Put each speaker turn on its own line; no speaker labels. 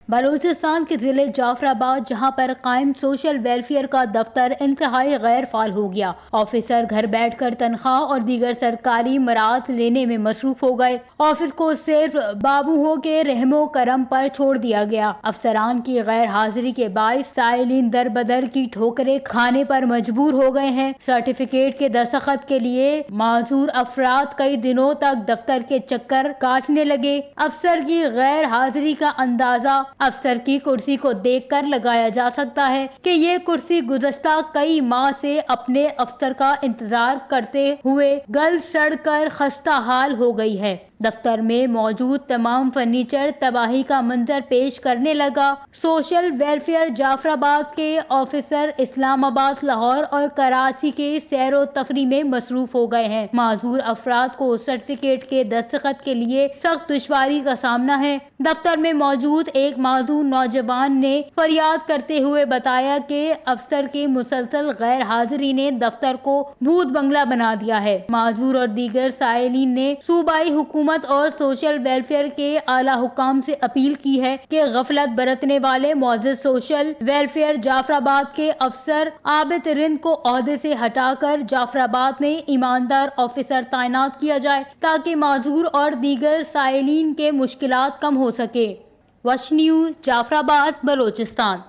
بلوچستان کے ضلع جعفر آباد جہاں پر قائم سوشل ویلفیئر کا دفتر انتہائی غیر فعال ہو گیا۔ آفیسر گھر بیٹھ کر تنخواہ اور دیگر سرکاری مراعات لینے میں مصروف ہو گئے۔ آفس کو صرف بابوؤں کے رحم و کرم پر چھوڑ دیا گیا۔ افسران کی غیر حاضری کے باعث سائلین در بدر کی ٹھوکریں کھانے پر مجبور ہو گئے ہیں۔ سرٹیفکیٹ کے دستخط کے لیے معذور افراد کئی دنوں تک دفتر کے چکر کاٹنے لگے۔ افسر کی غیر حاضری کا اندازہ افسر کی کرسی کو دیکھ کر لگایا جا سکتا ہے کہ یہ کرسی گزشتہ کئی ماہ سے اپنے افسر کا انتظار کرتے ہوئے گل سڑ کر خستہ حال ہو گئی ہے۔ دفتر میں موجود تمام فرنیچر تباہی کا منظر پیش کرنے لگا۔ سوشل ویلفیئر جعفر آباد کے آفیسر اسلام آباد، لاہور اور کراچی کے سیر و تفریح میں مصروف ہو گئے ہیں۔ معذور افراد کو سرٹیفکیٹ کے دستخط کے لیے سخت دشواری کا سامنا ہے۔ دفتر میں موجود ایک معذور نوجوان نے فریاد کرتے ہوئے بتایا کہ افسر کی مسلسل غیر حاضری نے دفتر کو بھوت بنگلہ بنا دیا ہے۔ معذور اور دیگر سائلین نے صوبائی حکومت اور سوشل ویلفیئر کے اعلیٰ حکام سے اپیل کی ہے کہ غفلت برتنے والے معزز سوشل ویلفیئر جعفر آباد کے افسر عابد رند کو عہدے سے ہٹا کر جعفر آباد میں ایماندار آفیسر تعینات کیا جائے تاکہ معذور اور دیگر سائلین کے مشکلات کم ہو سکے۔ وش نیوز، جعفر آباد، بلوچستان۔